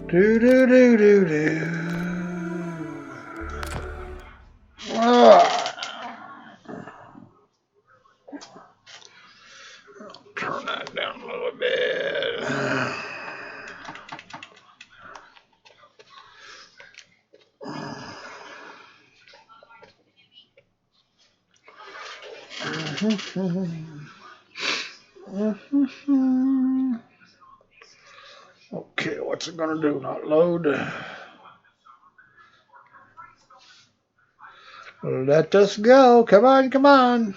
Do do do do do. Turn that down a little bit. Okay, what's it gonna do? Not load? Let us go. Come on, come on.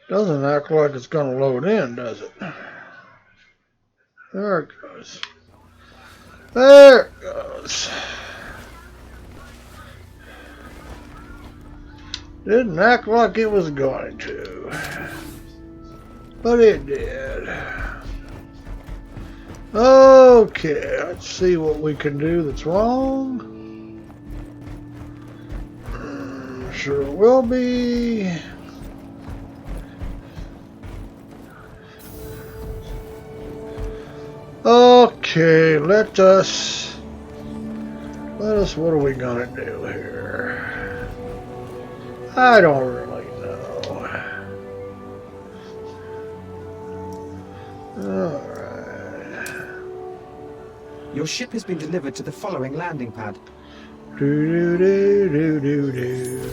Doesn't act like it's gonna load in, does it? There it goes. There it goes. Didn't act like it was going to, but it did. Okay, let's see what we can do that's wrong. Sure it will be. Okay, let us, what are we gonna do here? I don't really know. Alright. Your ship has been delivered to the following landing pad. Do do do do do do.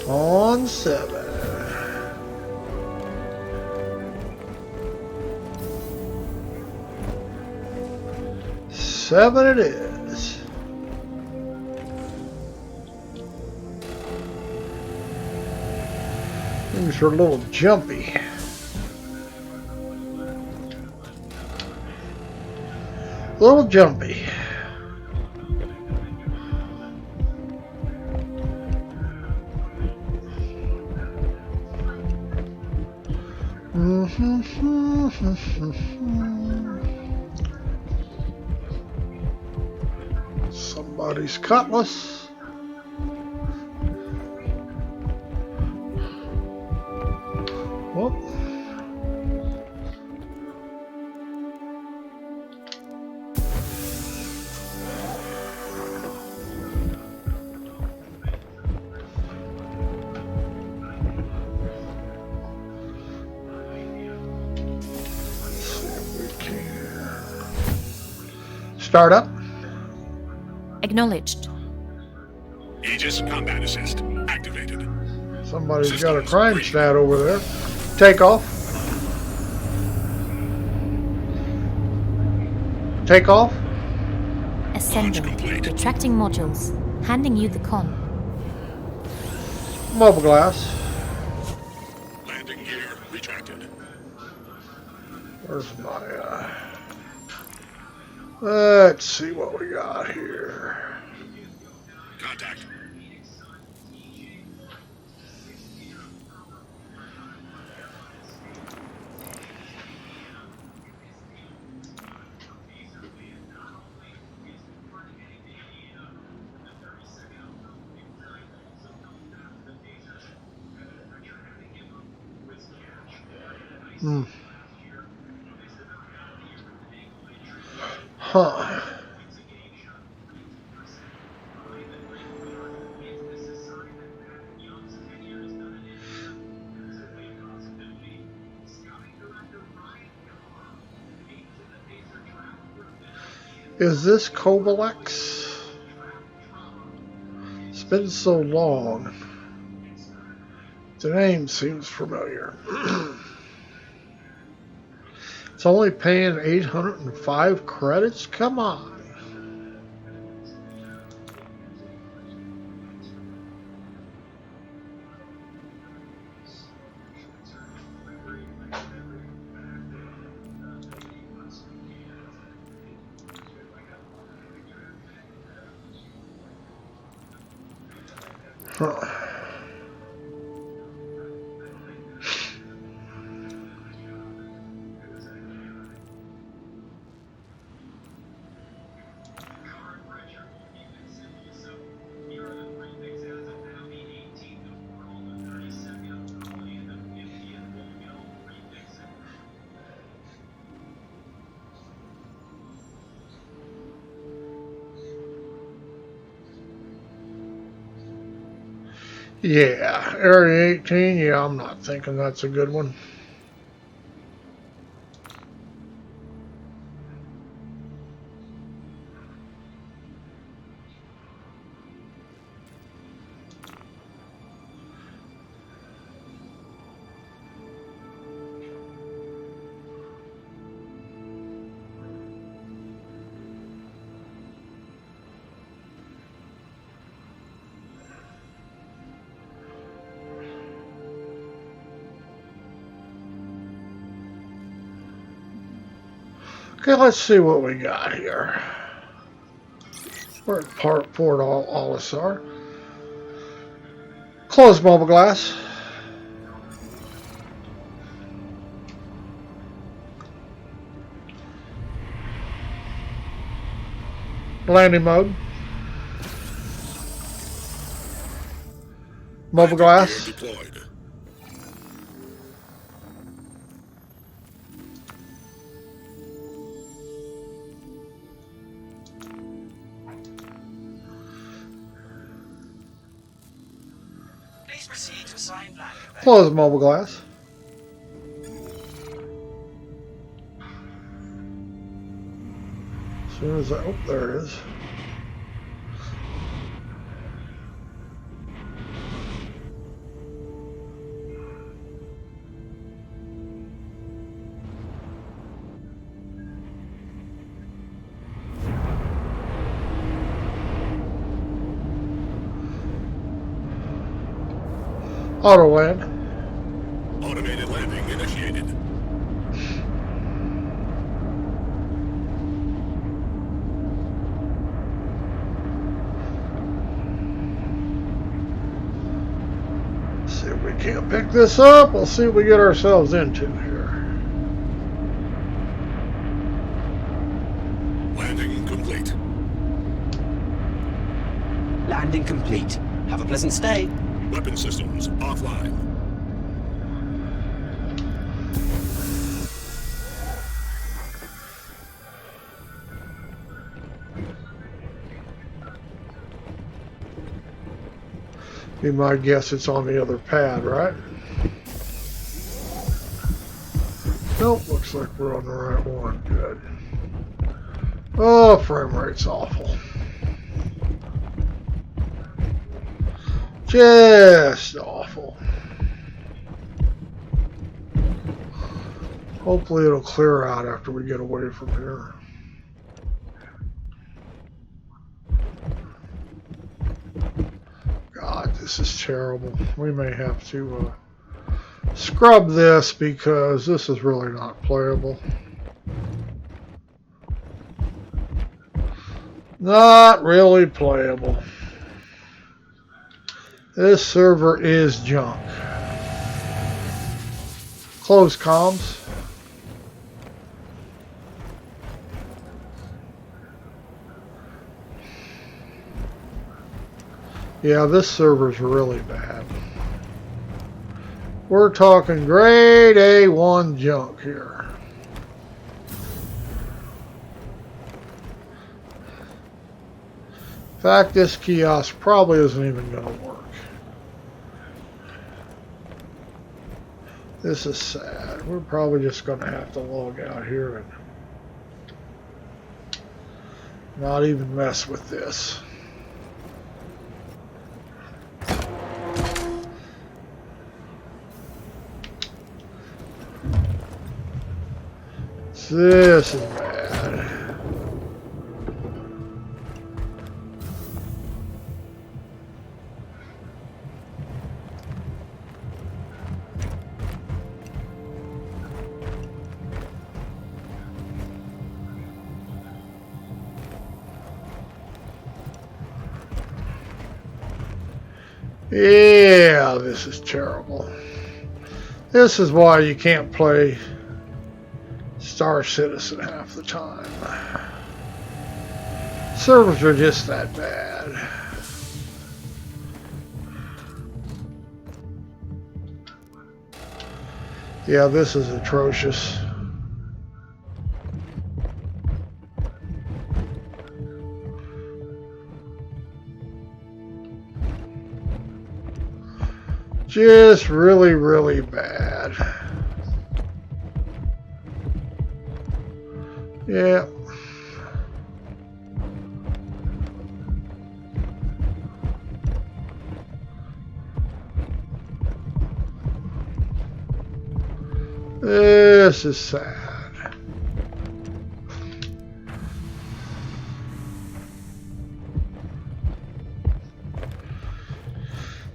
On 7. Seven it is. Things are a little jumpy. A little jumpy. Somebody's cutlass. Whoop. Start up. Acknowledged. Aegis combat assist activated. Somebody's got a crime stat over there. Take off. Take off. Ascending. Retracting modules. Handing you the con. Mobile glass. Landing gear retracted. Where's my, let's see what we got here. Contact. Huh. Is this Cobalex? It's been so long. The name seems familiar. It's only paying 805 credits? Come on. Huh. Yeah, Area 18, yeah, I'm not thinking that's a good one. Okay, let's see what we got here. We're at Port Olisar. Close mobile glass. Landing mode. Mobile glass. Deployed. Please proceed to assign landing. Close mobile glass. As soon as I, oh, there it is. Auto land. Automated landing initiated. See if we can't pick this up. We'll see what we get ourselves into here. Landing complete. Landing complete. Have a pleasant stay. Weapon systems offline. Be my guess it's on the other pad, right? Nope, looks like we're on the right one. Good. Oh, frame rate's awful. Just awful. Hopefully it'll clear out after we get away from here. God, this is terrible. We may have to scrub this because this is really not playable. Not really playable. This server is junk. Close comms. Yeah, this server's really bad. We're talking grade A1 junk here. In fact, this kiosk probably isn't even going to work. This is sad. We're probably just going to have to log out here and not even mess with this. This is bad. Yeah, this is terrible. This is why you can't play Star Citizen half the time. Servers are just that bad. Yeah, this is atrocious. Just really, really bad. Yeah. This is sad.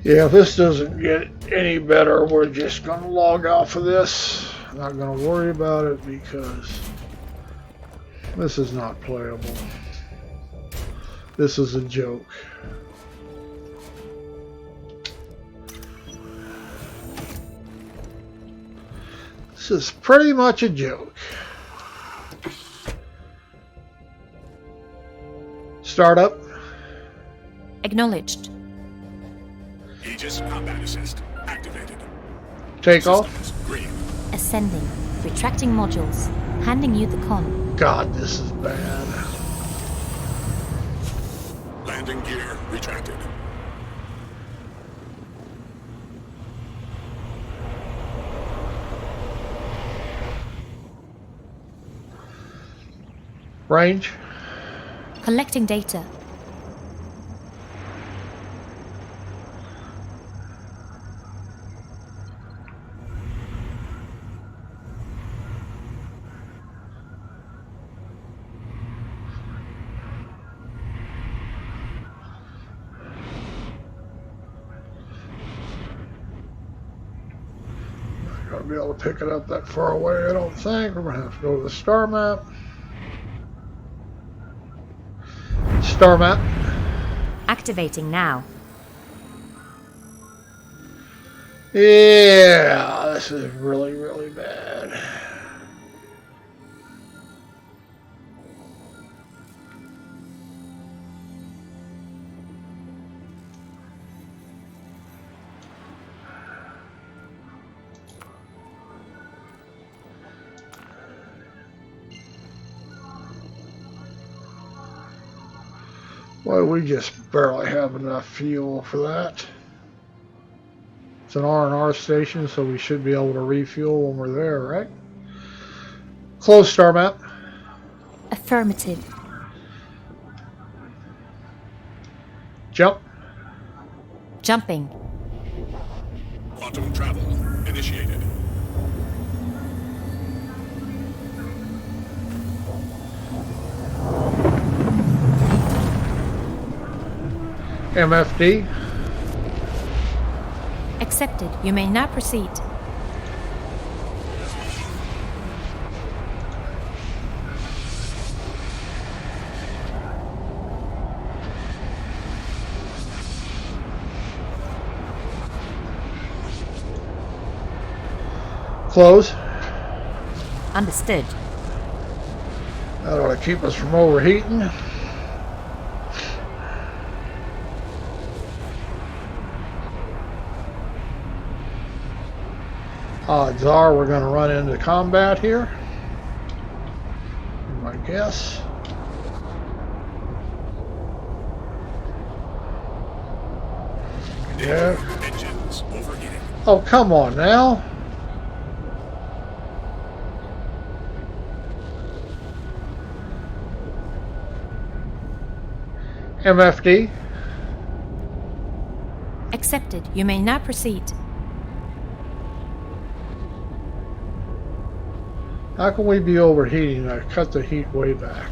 Yeah, if this doesn't get any better, we're just going to log off of this. I'm not going to worry about it because this is not playable. This is a joke. This is pretty much a joke. Startup. Acknowledged. Aegis combat assist activated. Take off. Systems green. Ascending. Retracting modules. Handing you the con. God, this is bad. Landing gear retracted. Range. Collecting data. Not gonna be able to pick it up that far away, I don't think. We're gonna have to go to the star map. Star map. Activating now. Yeah, this is really, really bad. Well, we just barely have enough fuel for that. It's an R&R station, so we should be able to refuel when we're there, right? Close star map. Affirmative. Jump. Jumping. Quantum travel initiated. MFD. Accepted. You may now proceed. Close. Understood. That ought to keep us from overheating. Odds are we're going to run into combat here. My guess. Yeah. Engines overheating. Oh, come on now. MFD. Accepted. You may now proceed. How can we be overheating? I cut the heat way back.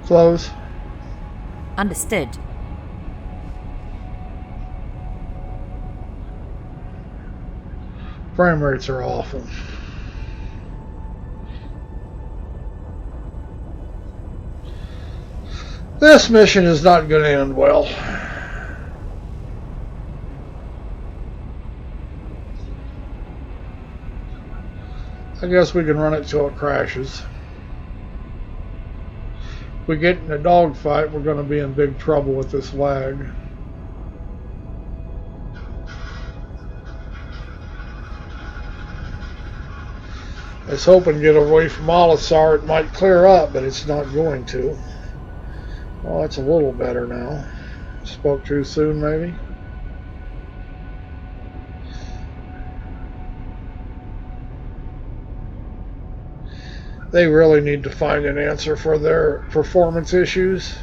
Close. Understood. Frame rates are awful. This mission is not going to end well. I guess we can run it till it crashes. If we get in a dogfight, we're going to be in big trouble with this lag. I was hoping to get away from Olisar, it might clear up, but it's not going to. Oh, it's a little better now. Spoke too soon, maybe? They really need to find an answer for their performance issues.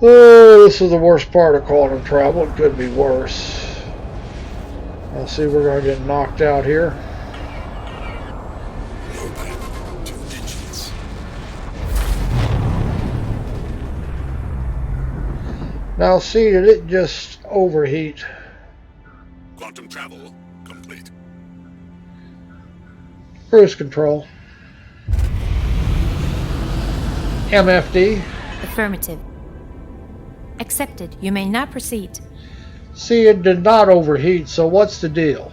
Oh, this is the worst part of quantum travel. It could be worse. I see we're going to get knocked out here. No path to vengeance. Now see, did it just overheat? Quantum travel complete. Cruise control. MFD. Affirmative. Accepted. You may now proceed. See, it did not overheat, so what's the deal?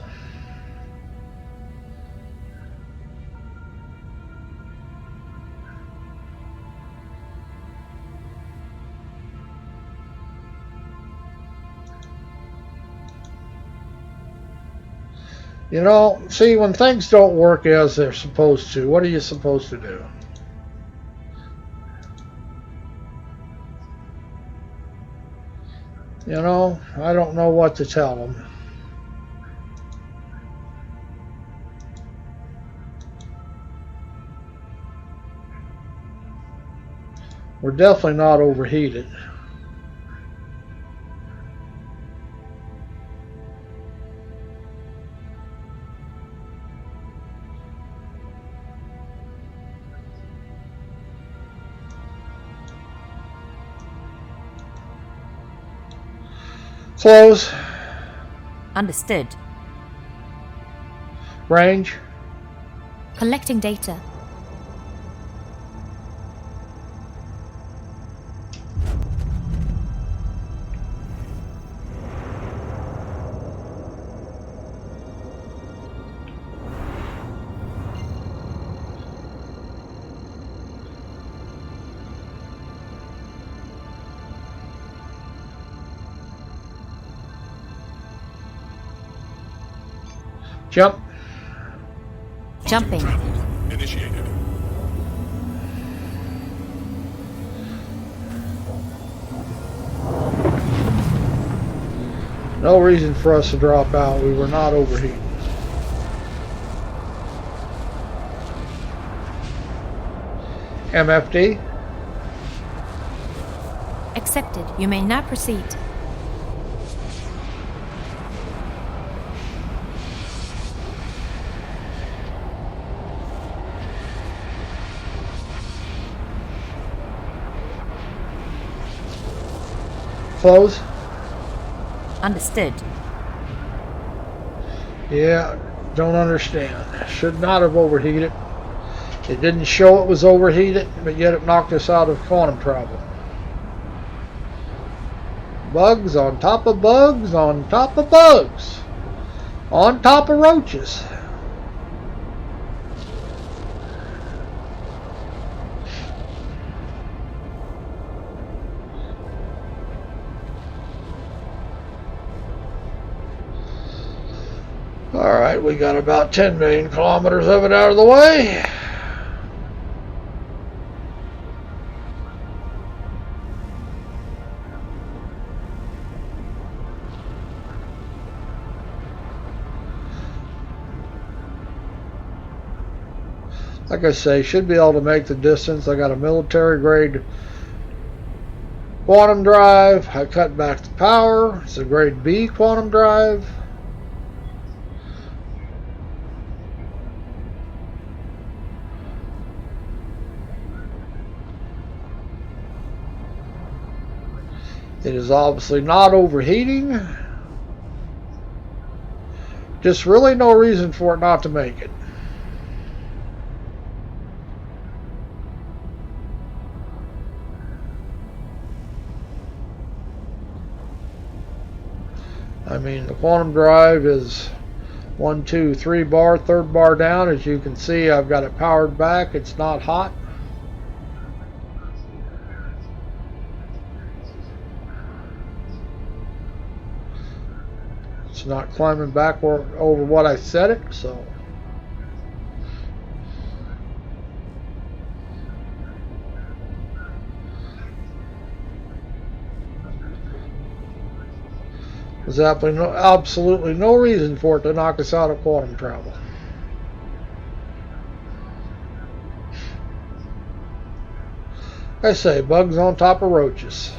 You know, see, when things don't work as they're supposed to, what are you supposed to do? You know, I don't know what to tell them. We're definitely not overheated. Close. Understood. Range. Collecting data. Jump. Jumping. Travel initiated. No reason for us to drop out. We were not overheating. MFD. Accepted. You may now proceed. Close. Understood. Yeah, don't understand. Should not have overheated. It didn't show it was overheated, but yet it knocked us out of quantum travel. Bugs on top of bugs on top of bugs on top of roaches. Alright, we got about 10 million kilometers of it out of the way. Like I say, should be able to make the distance. I got a military grade quantum drive. I cut back the power. It's a grade B quantum drive. It is obviously not overheating. Just really no reason for it not to make it. I mean, the quantum drive is 1, 2, 3 bar, third bar down. As you can see, I've got it powered back. It's not hot. It's not climbing back over what I set it, so. There's absolutely no reason for it to knock us out of quantum travel. I say, bugs on top of roaches.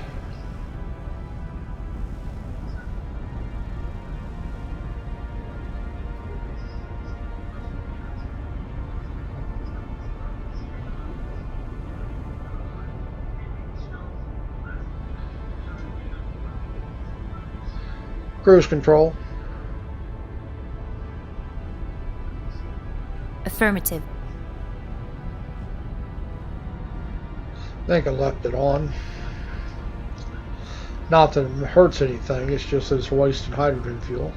Cruise control. Affirmative. I think I left it on. Not that it hurts anything, it's just that it's wasting hydrogen fuel.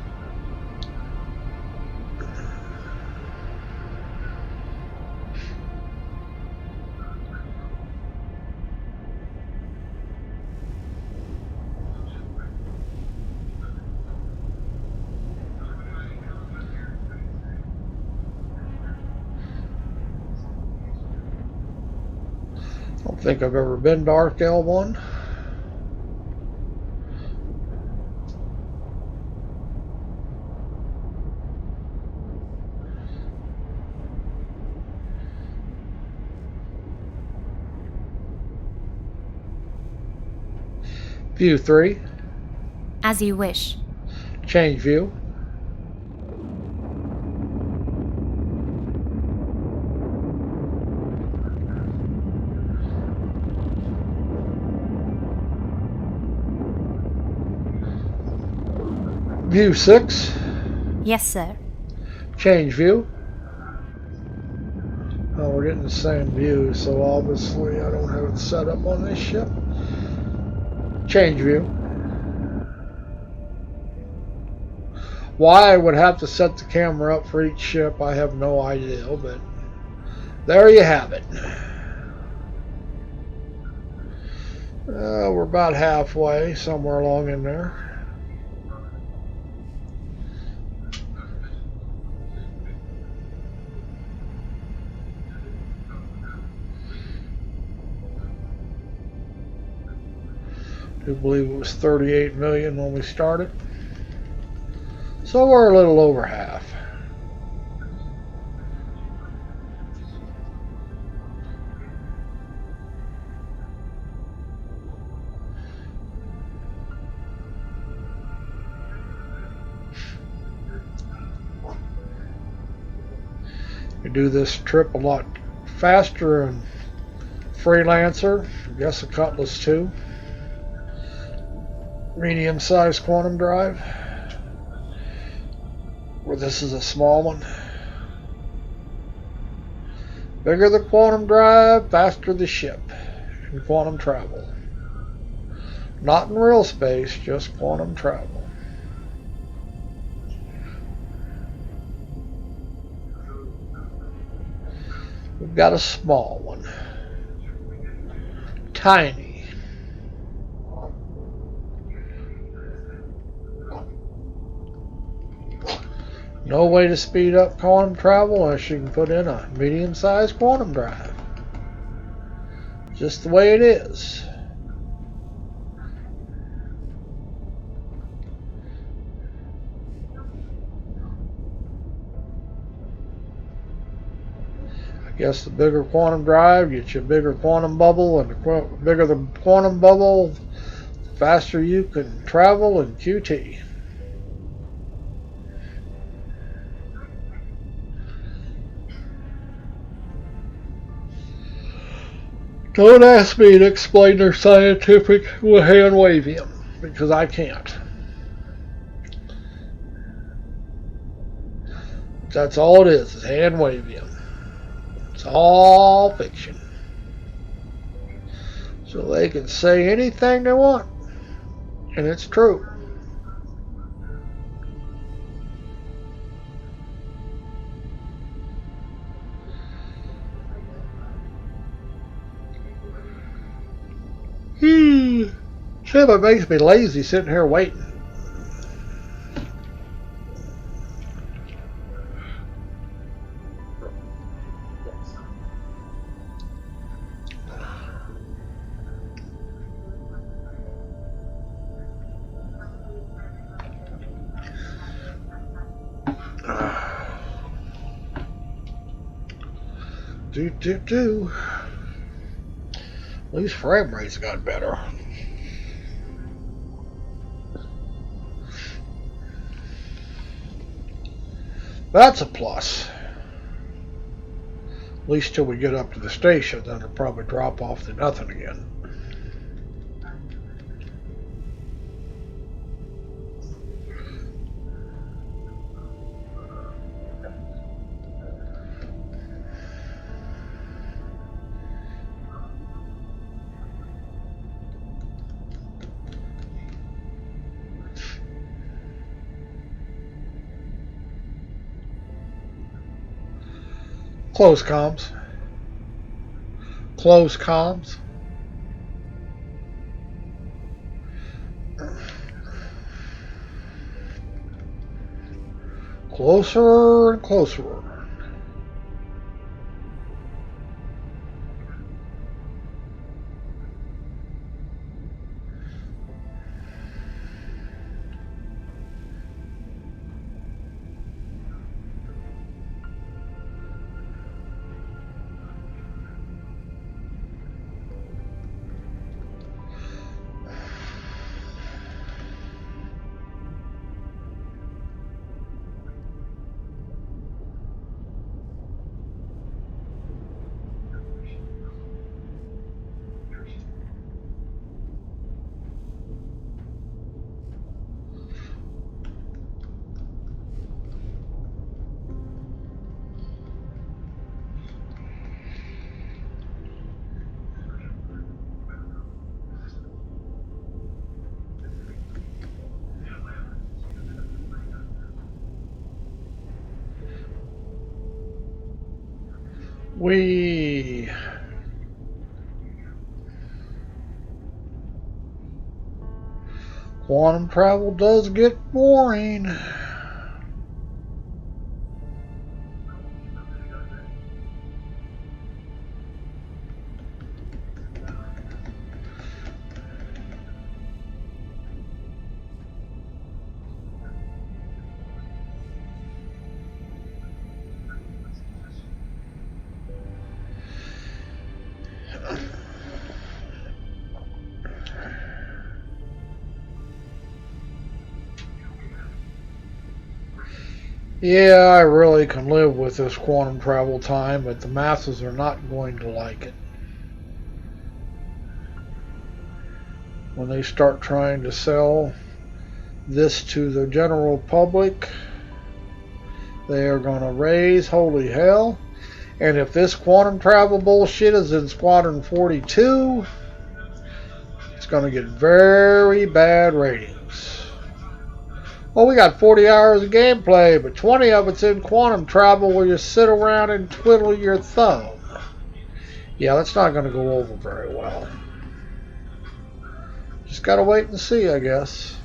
I don't think I've ever been to Arc L1. View 3. As you wish. Change view. View 6. Yes, sir. Change view. Oh, we're getting the same view, so obviously I don't have it set up on this ship. Change view. Why I would have to set the camera up for each ship, I have no idea, but there you have it. We're about halfway, somewhere along in there. I do believe it was 38 million when we started. So we're a little over half. We do this trip a lot faster and Freelancer, I guess a Cutlass too. Medium-sized quantum drive, where this is a small one. Bigger the quantum drive, faster the ship in quantum travel. Not in real space, just quantum travel. We've got a small one. Tiny. No way to speed up quantum travel unless you can put in a medium-sized quantum drive. Just the way it is. I guess the bigger quantum drive gets you a bigger quantum bubble, and the bigger the quantum bubble, the faster you can travel in QT. Don't ask me to explain their scientific hand wavium, because I can't. That's all it is hand waving. It's all fiction. So they can say anything they want. And it's true. Shit, it makes me lazy sitting here waiting. Do. At least frame rate's got better. That's a plus. At least till we get up to the station, then it'll probably drop off to nothing again. Close comms. Close comms. Closer and closer. Quantum travel does get boring. Yeah, I really can live with this quantum travel time, but the masses are not going to like it. When they start trying to sell this to the general public, they are going to raise holy hell. And if this quantum travel bullshit is in Squadron 42, it's going to get very bad ratings. Well, we got 40 hours of gameplay, but 20 of it's in quantum travel where you sit around and twiddle your thumb. Yeah, that's not going to go over very well. Just got to wait and see, I guess.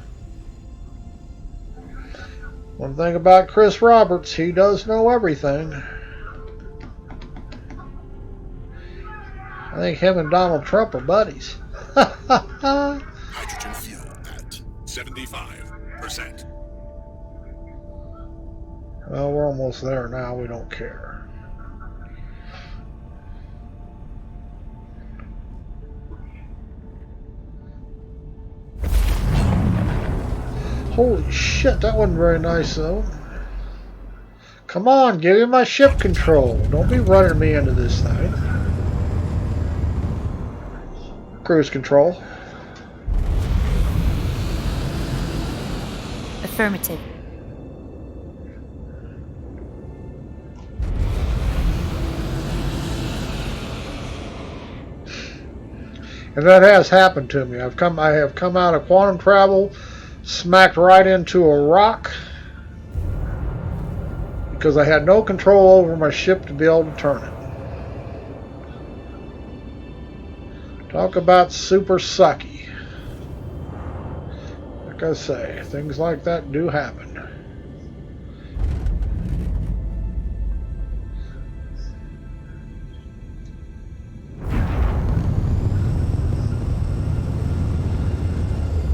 One thing about Chris Roberts, he does know everything. I think him and Donald Trump are buddies. Hydrogen fuel at 75%. Well, we're almost there now. We don't care. Holy shit, that wasn't very nice, though. Come on, give me my ship control. Don't be running me into this thing. Cruise control. Affirmative. And that has happened to me. I have come out of quantum travel, smacked right into a rock because I had no control over my ship to be able to turn it. Talk about super sucky. Like I say, things like that do happen.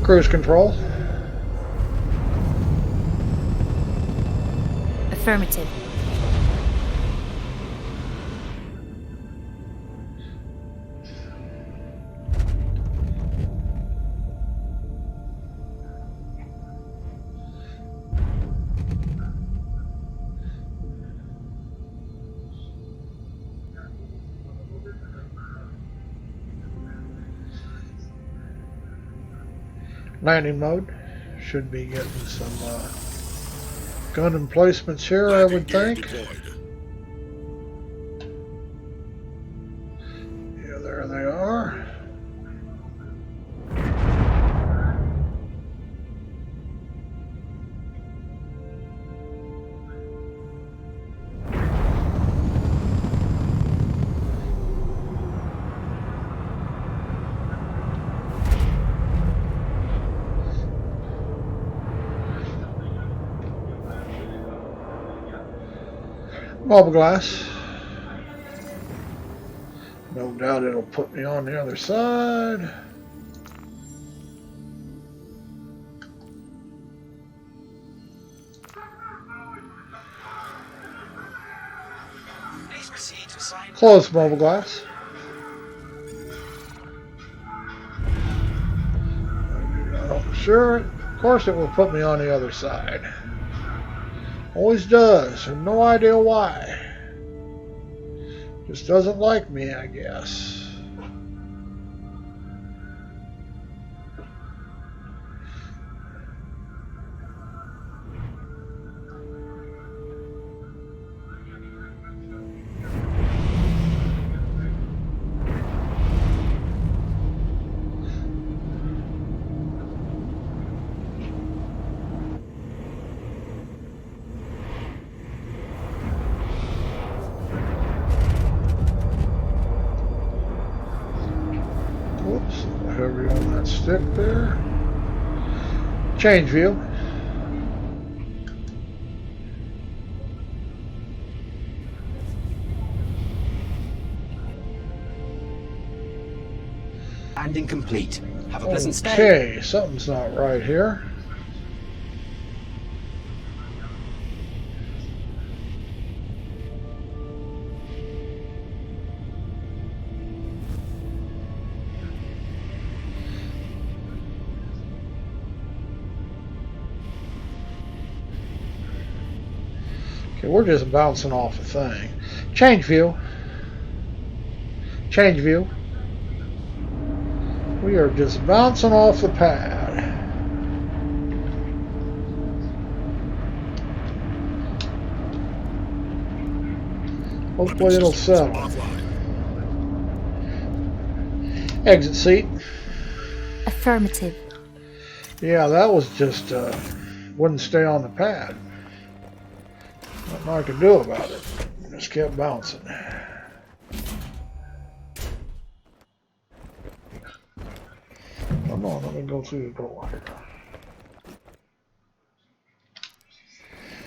Cruise control. Affirmative. Landing mode. Should be getting some gun emplacements here, I would think. Yeah, there they are. Mobile glass. No doubt it'll put me on the other side. Close mobile glass. Oh, sure, of course it will put me on the other side. Always does, and no idea why. Just doesn't like me, I guess. Whoops, heavy on that stick there. Change view. Landing complete. Have a pleasant stay. Okay, something's not right here. Okay, we're just bouncing off a thing. Change view. Change view. We are just bouncing off the pad. Hopefully it'll settle. Exit seat. Affirmative. Yeah, that was just wouldn't stay on the pad. Nothing I could do about it. Just kept bouncing. Come on, let me go through the door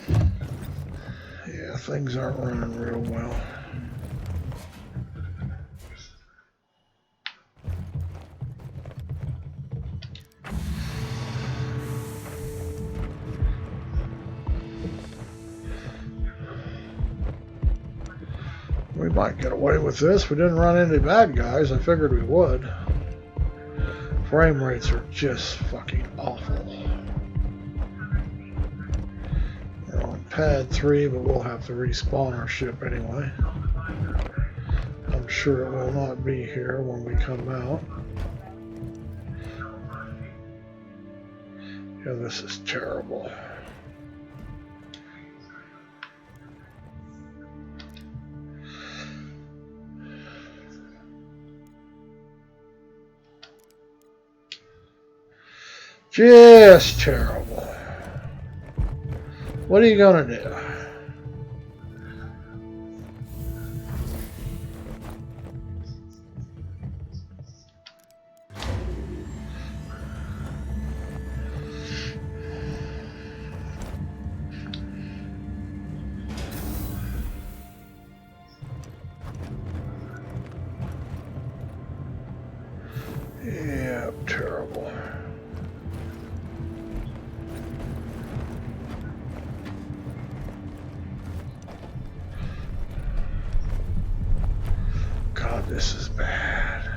here. Yeah, things aren't running real well. We might get away with this. We didn't run into bad guys. I figured we would. Frame rates are just fucking awful. We're on pad 3, but we'll have to respawn our ship anyway. I'm sure it will not be here when we come out. Yeah, this is terrible. Just terrible. What are you gonna do? Yeah, terrible. God, this is bad.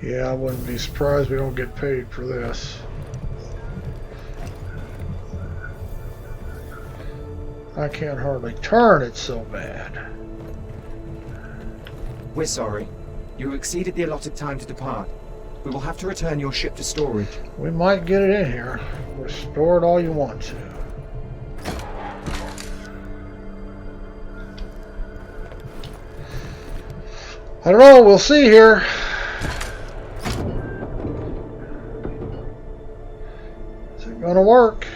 Yeah, I wouldn't be surprised we don't get paid for this. I can't hardly turn, it's so bad. We're sorry. You exceeded the allotted time to depart. We will have to return your ship to storage. We might get it in here. Restore it all you want to. I don't know, we'll see here. Is it gonna work?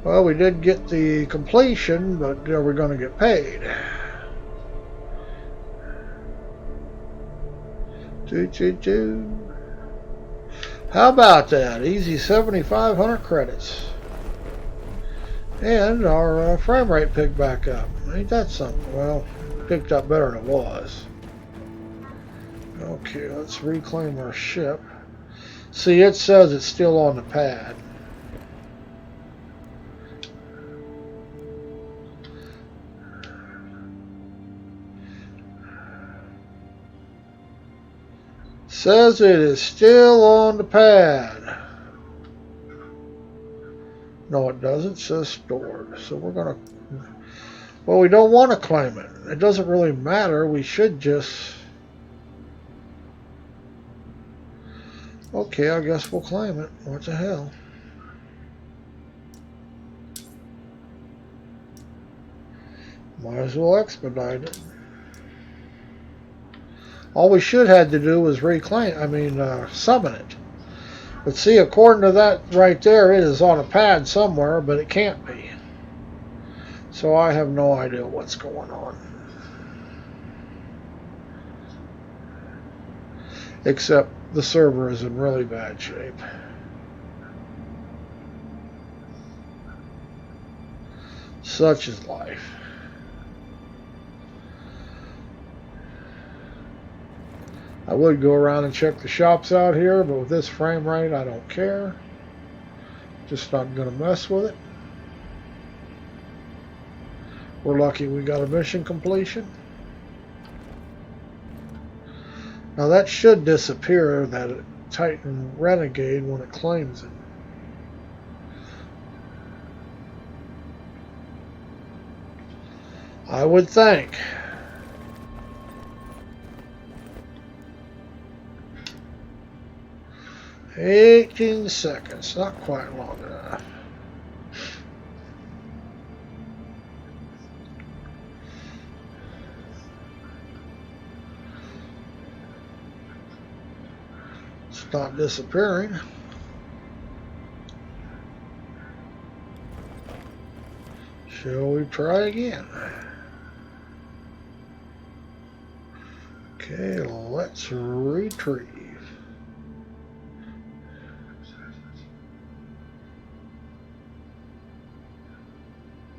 Well, we did get the completion, but are we gonna get paid? How about that? Easy 7,500 credits. And our frame rate picked back up. Ain't that something? Well, picked up better than it was. Okay, let's reclaim our ship. See, it says it's still on the pad. Says it is still on the pad. No, it doesn't. It says stored. So we're going to... Well, we don't want to claim it. It doesn't really matter. We should just... Okay, I guess we'll claim it. What the hell? Might as well expedite it. All we should have to do was summon it. But see, according to that right there, it is on a pad somewhere, but it can't be. So I have no idea what's going on. Except the server is in really bad shape. Such is life. I would go around and check the shops out here, but with this frame rate, I don't care. Just not going to mess with it. We're lucky we got a mission completion. Now that should disappear, that Titan Renegade, when it claims it. I would think. 18 seconds, not quite long enough. It's not disappearing. Shall we try again? Okay, let's retrieve.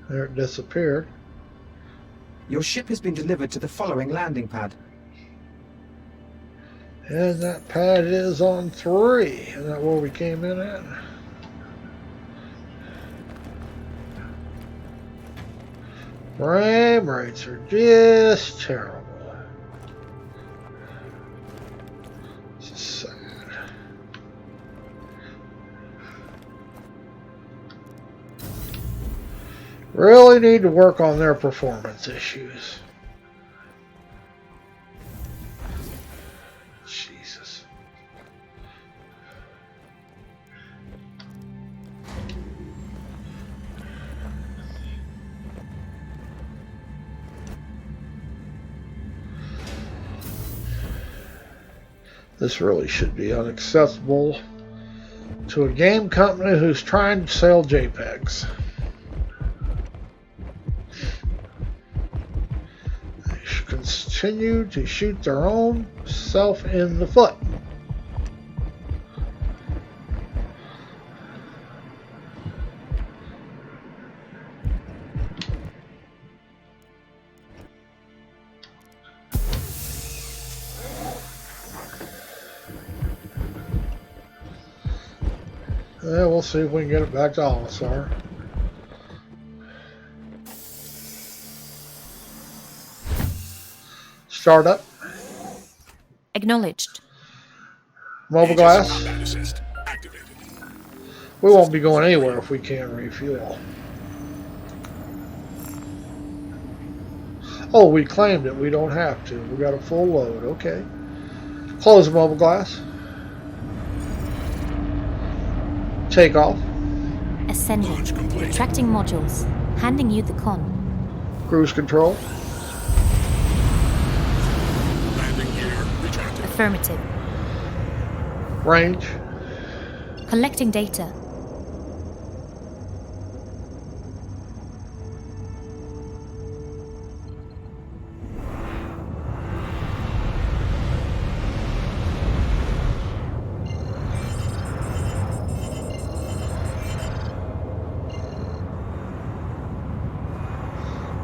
There it disappeared. Your ship has been delivered to the following landing pad. And that pad is on 3. Is that where we came in at? Frame rates are just terrible. This is sad. Really need to work on their performance issues. Jesus. This really should be inaccessible to a game company who's trying to sell JPEGs. They should continue to shoot their own self in the foot. Yeah, we'll see if we can get it back to Olisar. Startup. Acknowledged. Mobile glass. Combat assist activated. We won't be going anywhere if we can't refuel. Oh, we claimed it. We don't have to. We got a full load. Okay. Close the mobile glass. Take off. Ascending. Launch complete. Retracting modules. Handing you the con. Cruise control. Landing gear retracted. Affirmative. Range. Collecting data.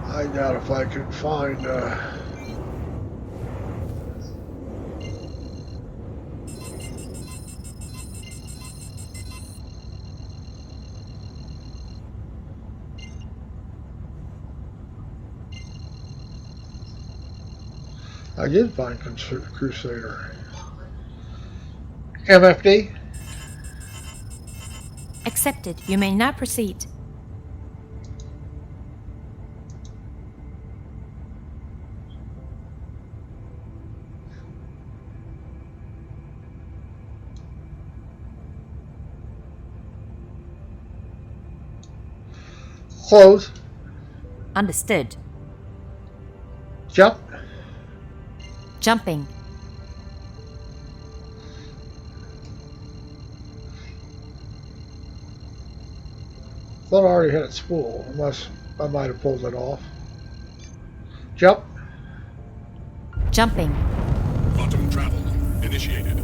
I doubt if I could find I did find Crusader. MFD. Accepted. You may now proceed. Close. Understood. Jump. Jumping. Thought I already had it spool, unless I might have pulled it off. Jump. Jumping. Quantum travel initiated.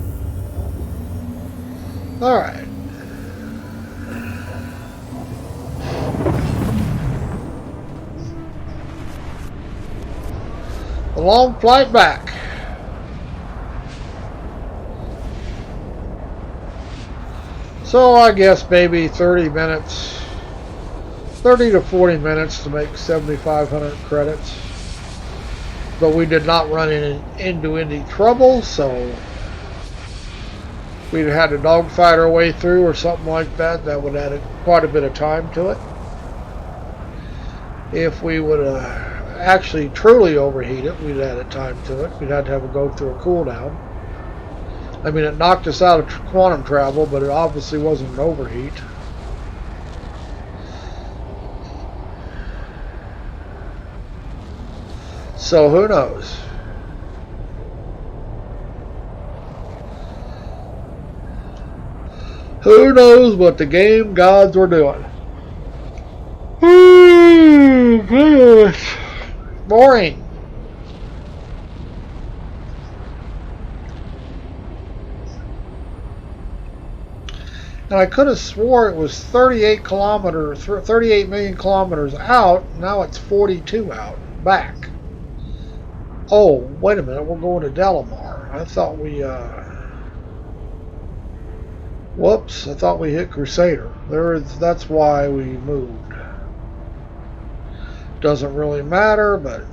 Alright. A long flight back. So I guess maybe 30 minutes, 30 to 40 minutes to make 7,500 credits. But we did not run into any trouble, so we'd had to dogfight our way through or something like that. That would add quite a bit of time to it. If we would actually truly overheat it, we'd add a time to it. We'd have to have it go through a cooldown. I mean, it knocked us out of quantum travel, but it obviously wasn't an overheat. So who knows? Who knows what the game gods were doing? Gosh. Boring. And I could have swore it was 38 million kilometers out. Now it's 42 out back. Oh, wait a minute. We're going to Delamar. I thought we whoops, I thought we hit Crusader. That's why we moved. Doesn't really matter, but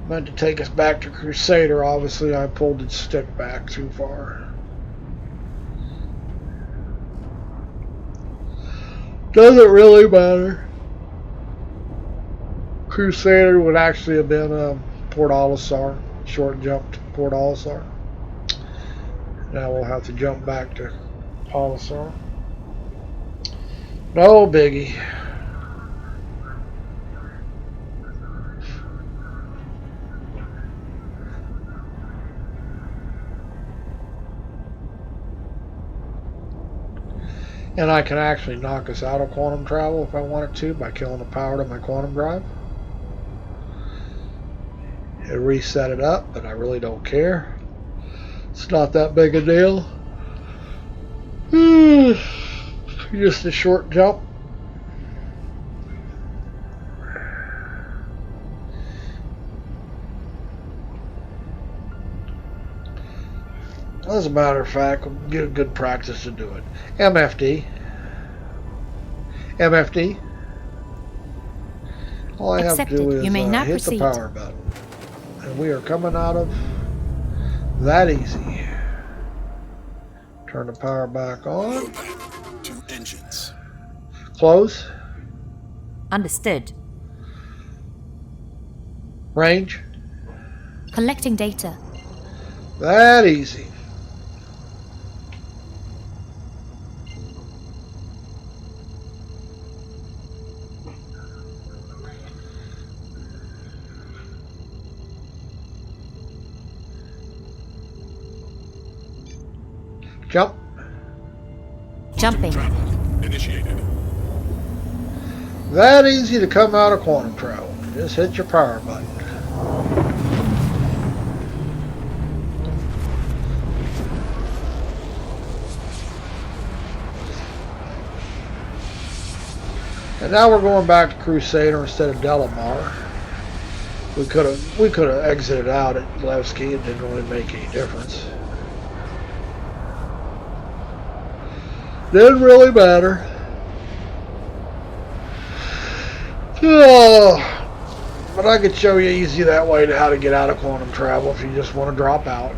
meant to take us back to Crusader. Obviously, I pulled its stick back too far. Doesn't really matter. Crusader would actually have been Port Olisar. Short jump to Port Olisar. Now we'll have to jump back to Olisar. No biggie. And I can actually knock us out of quantum travel if I wanted to by killing the power to my quantum drive. It reset it up, but I really don't care. It's not that big a deal. Just a short jump. As a matter of fact, we'll get a good practice to do it. MFD. MFD. All I have to do is hit the power button. And we are coming out of that easy. Turn the power back on. To engines. Close. Understood. Range. Collecting data. That easy. Jump. Jumping. Travel initiated. That easy to come out of quantum travel. Just hit your power button. And now we're going back to Crusader instead of Delamar. We could have exited out at Levski. It didn't really make any difference. Didn't really matter. But I could show you easy that way to how to get out of quantum travel if you just want to drop out.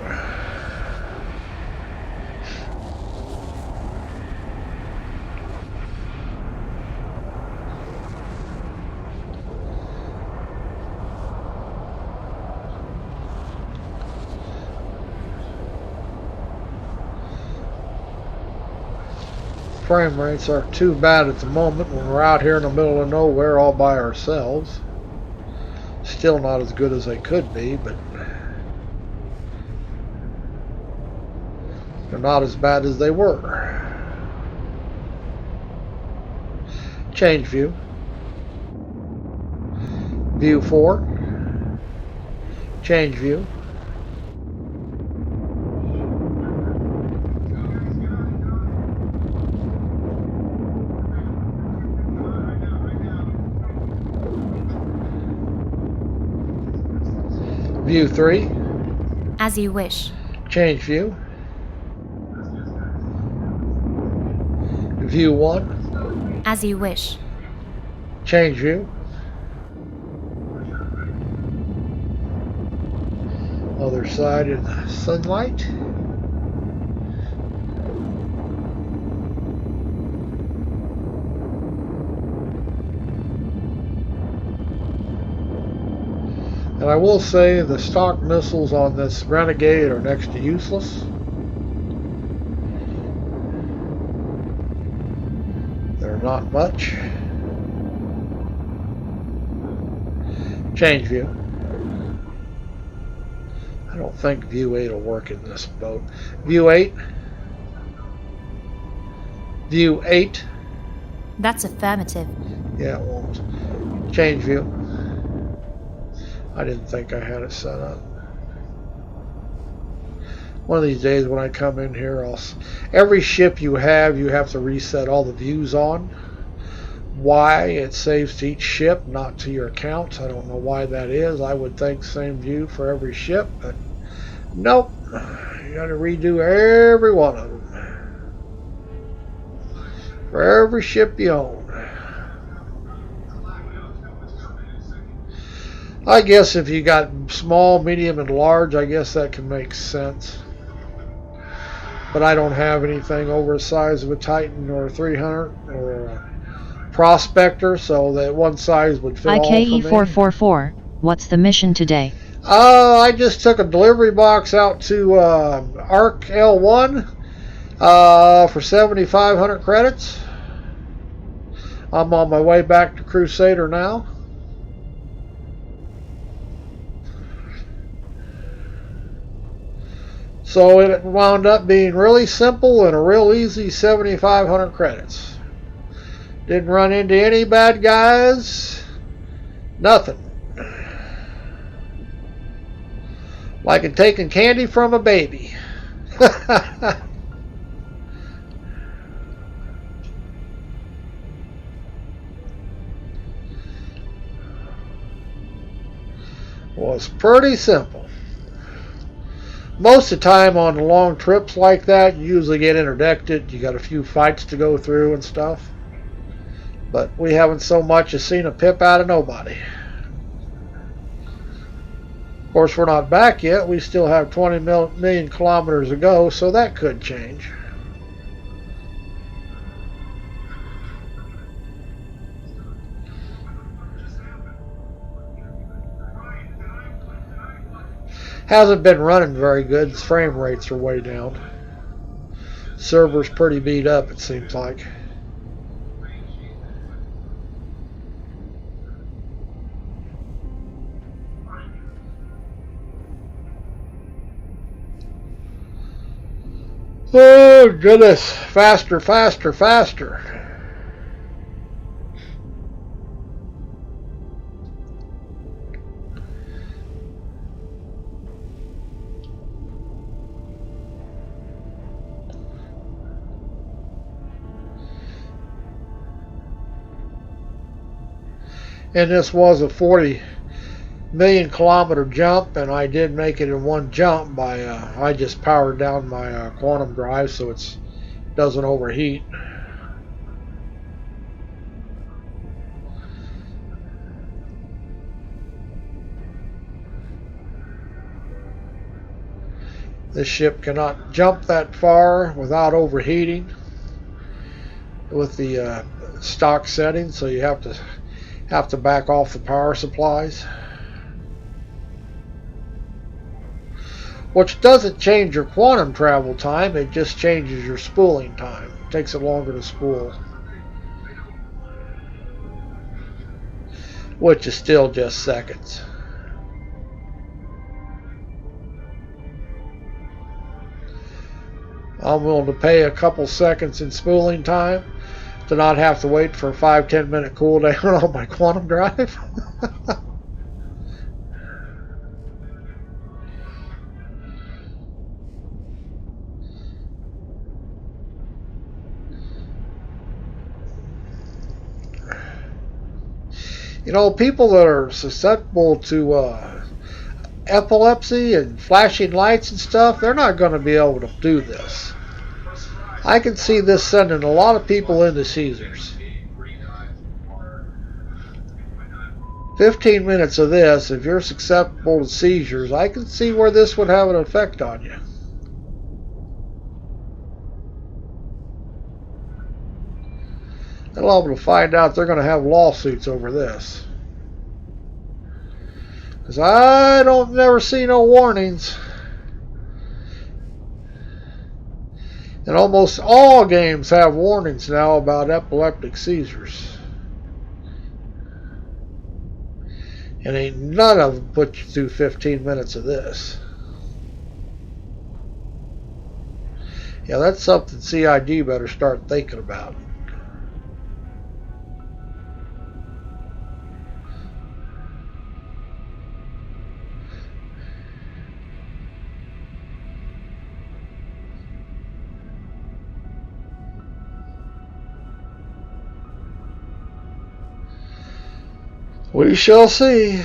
Frame rates aren't too bad at the moment when we're out here in the middle of nowhere all by ourselves. Still not as good as they could be, but they're not as bad as they were. Change view. View 4. Change view. View 3. As you wish. Change view. View 1. As you wish. Change view. Other side in the sunlight. And I will say the stock missiles on this Renegade are next to useless. They're not much. Change view. I don't think view 8 will work in this boat. View 8. View 8. That's affirmative. Yeah, it won't. Change view. I didn't think I had it set up. One of these days when I come in here, every ship you have to reset all the views on. Why? It saves to each ship, not to your account. I don't know why that is. I would think same view for every ship, but nope. You got to redo every one of them. For every ship you own. I guess if you got small, medium, and large, I guess that can make sense. But I don't have anything over the size of a Titan or a 300 or a Prospector, so that one size would fit all for me. IKE444, what's the mission today? I just took a delivery box out to ARC L1 for 7,500 credits. I'm on my way back to Crusader now. So it wound up being really simple and a real easy 7,500 credits. Didn't run into any bad guys. Nothing. Like in taking candy from a baby. Was pretty simple. Most of the time on the long trips like that, you usually get interdicted. You got a few fights to go through and stuff. But we haven't so much as seen a pip out of nobody. Of course, we're not back yet. We still have 20 million kilometers to go, so that could change. Hasn't been running very good. Its frame rates are way down. Server's pretty beat up, it seems like. Oh goodness, faster, faster, faster. And this was a 40 million kilometer jump, and I did make it in one jump by I just powered down my quantum drive so it doesn't overheat. This ship cannot jump that far without overheating with the stock setting, so you have to back off the power supplies. Which doesn't change your quantum travel time, it just changes your spooling time. It takes it longer to spool. Which is still just seconds. I'm willing to pay a couple seconds in spooling time to not have to wait for a 5-10 minute cooldown on my quantum drive. You know, people that are susceptible to epilepsy and flashing lights and stuff, they're not going to be able to do this. I can see this sending a lot of people into seizures. 15 minutes of this, if you're susceptible to seizures, I can see where this would have an effect on you. They're able to find out they're going to have lawsuits over this. Because I don't never see no warnings. And almost all games have warnings now about epileptic seizures. And ain't none of them put you through 15 minutes of this. Yeah, that's something CID better start thinking about. We shall see.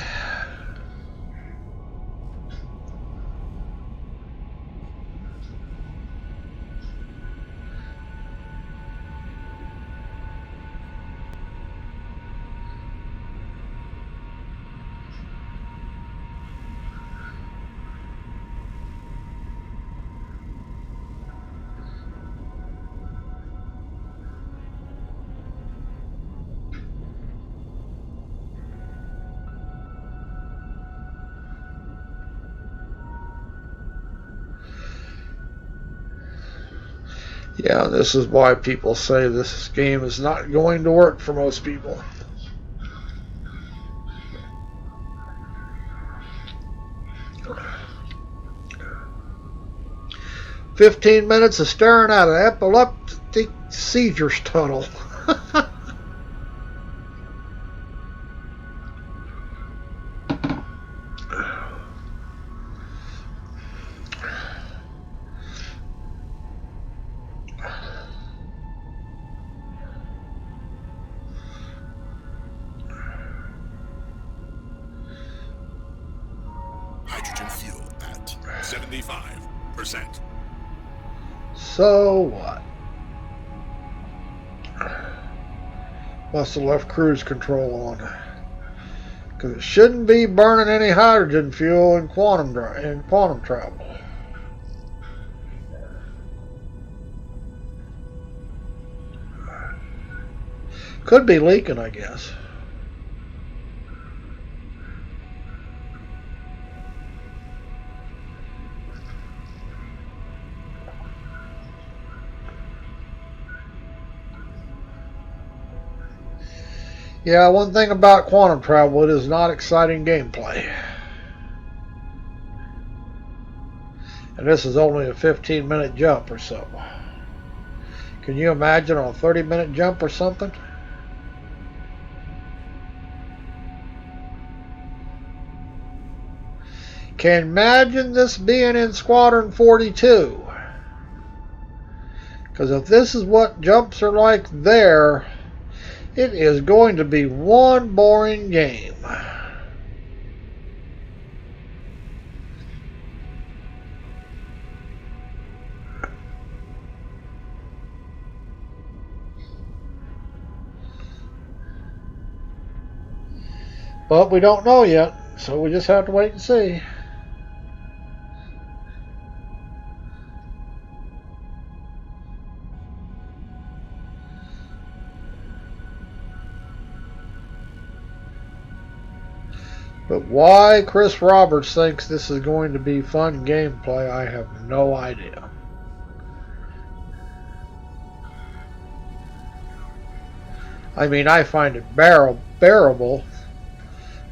Yeah, this is why people say this game is not going to work for most people. 15 minutes of staring at an epileptic seizures tunnel. Hydrogen fuel at 75%. So what? Must have left cruise control on. Because it shouldn't be burning any hydrogen fuel in quantum travel. Could be leaking, I guess. Yeah, one thing about quantum travel, it is not exciting gameplay. And this is only a 15-minute jump or so. Can you imagine on a 30-minute jump or something? Can imagine this being in Squadron 42. Because if this is what jumps are like there, it is going to be one boring game. But we don't know yet, so we just have to wait and see. But why Chris Roberts thinks this is going to be fun gameplay, I have no idea. I mean, I find it bearable,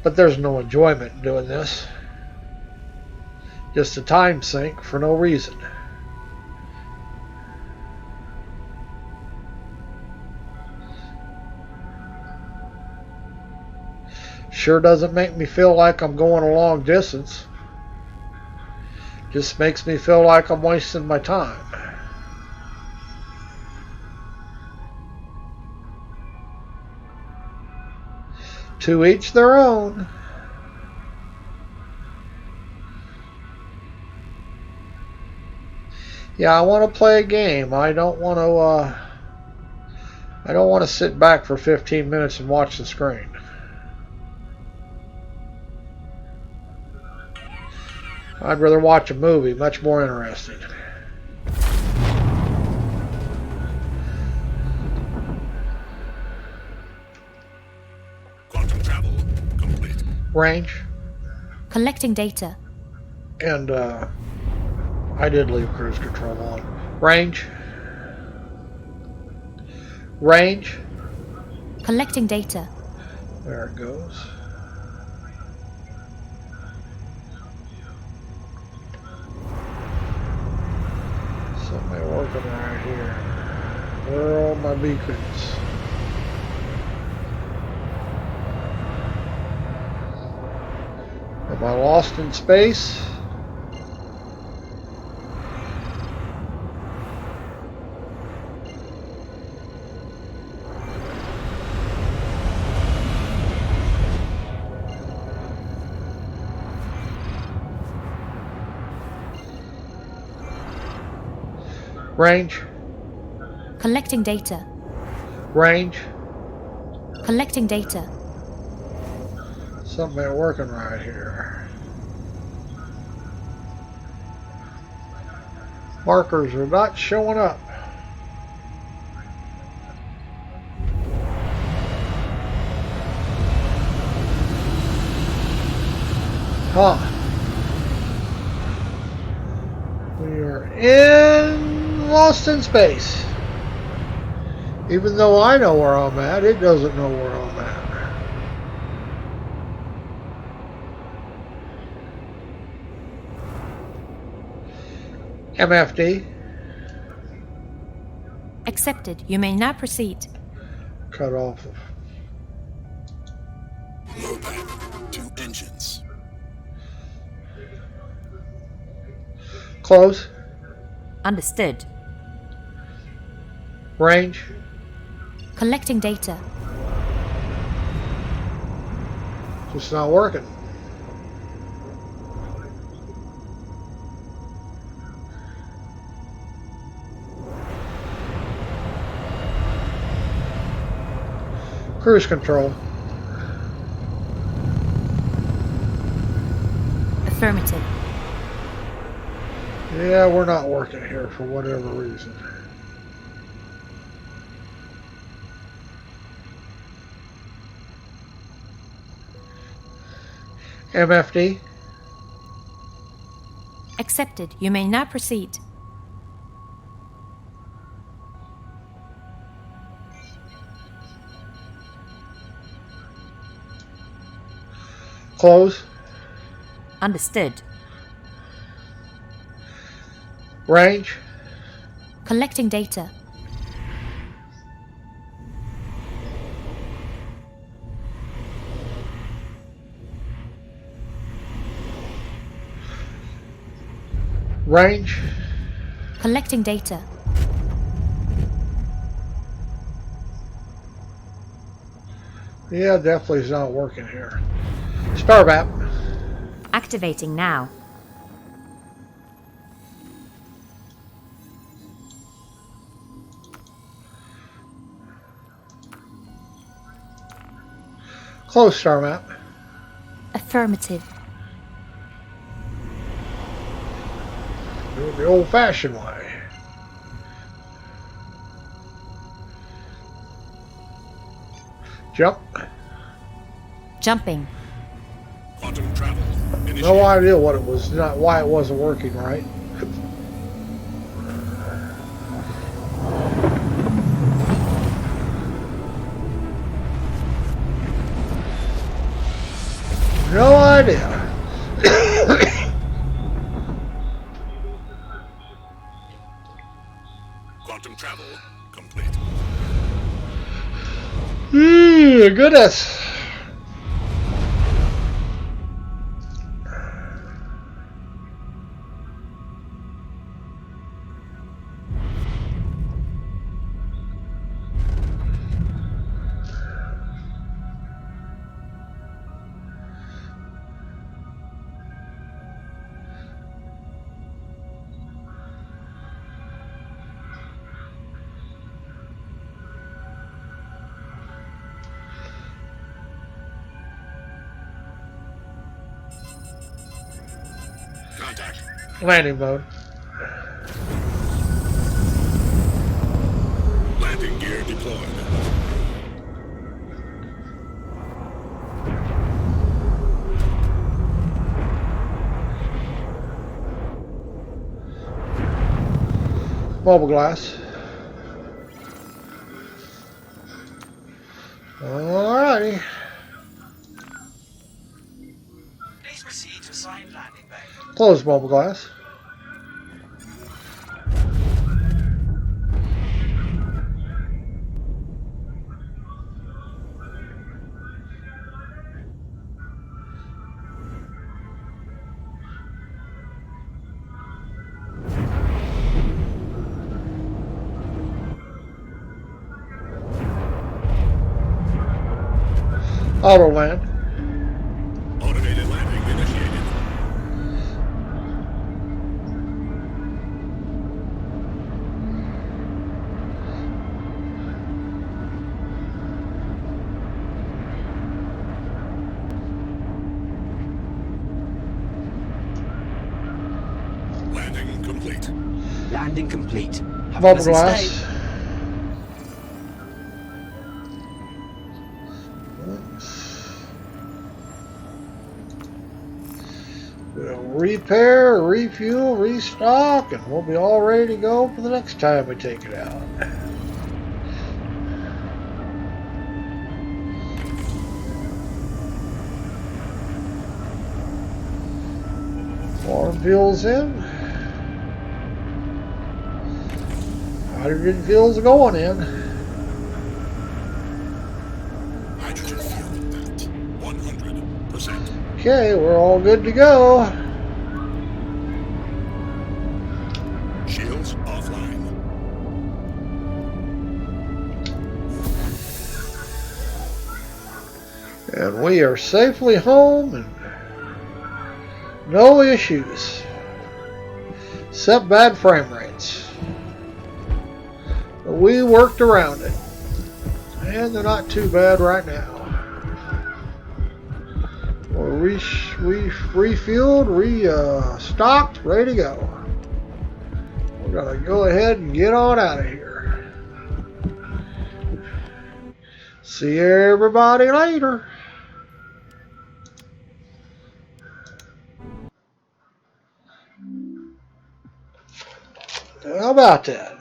but there's no enjoyment in doing this. Just a time sink for no reason. Sure doesn't make me feel like I'm going a long distance. Just makes me feel like I'm wasting my time. To each their own. Yeah, I want to play a game. I don't want to sit back for 15 minutes and watch the screen. I'd rather watch a movie, much more interesting. Quantum travel complete. Range. Collecting data. And I did leave cruise control on. Range. Range. Collecting data. There it goes. Somebody working right here. Where are all my beacons? Am I lost in space? Range. Collecting data. Range. Collecting data. Something ain't working right here. Markers are not showing up. Huh. We are lost in space. Even though I know where I'm at, it doesn't know where I'm at. MFD. Accepted. You may now proceed. Cut off. Low pack to engines. Close. Understood. Range. Collecting data. Just not working. Cruise control. Affirmative. Yeah, we're not working here for whatever reason. MFD. Accepted. You may now proceed. Close. Understood. Range. Collecting data. Range. Collecting data. Yeah, definitely is not working here. Star map. Activating now. Close star map. Affirmative. Do it the old-fashioned way. Jump. Jumping. Quantum travel. Initiated. No idea what it was, not why it wasn't working right. No idea. Quantum travel complete. Goodness. Contact. Landing mode. Landing gear deployed. Mobile glass. Alrighty. Please proceed to assigned landing bay. Close mobile glass. Auto land. Automated landing initiated. Landing complete. Landing complete. Have a Mobile pleasant glass. stay. We'll repair, refuel, restock, and we'll be all ready to go for the next time we take it out. More fuel's in. Hydrogen fuel's going in. Hydrogen fuel at 100%. Okay, we're all good to go. Shields offline. And we are safely home and no issues. Except bad frame rates. But we worked around it. And they're not too bad right now. We're refueled, restocked, ready to go. We're going to go ahead and get on out of here. See everybody later. How about that?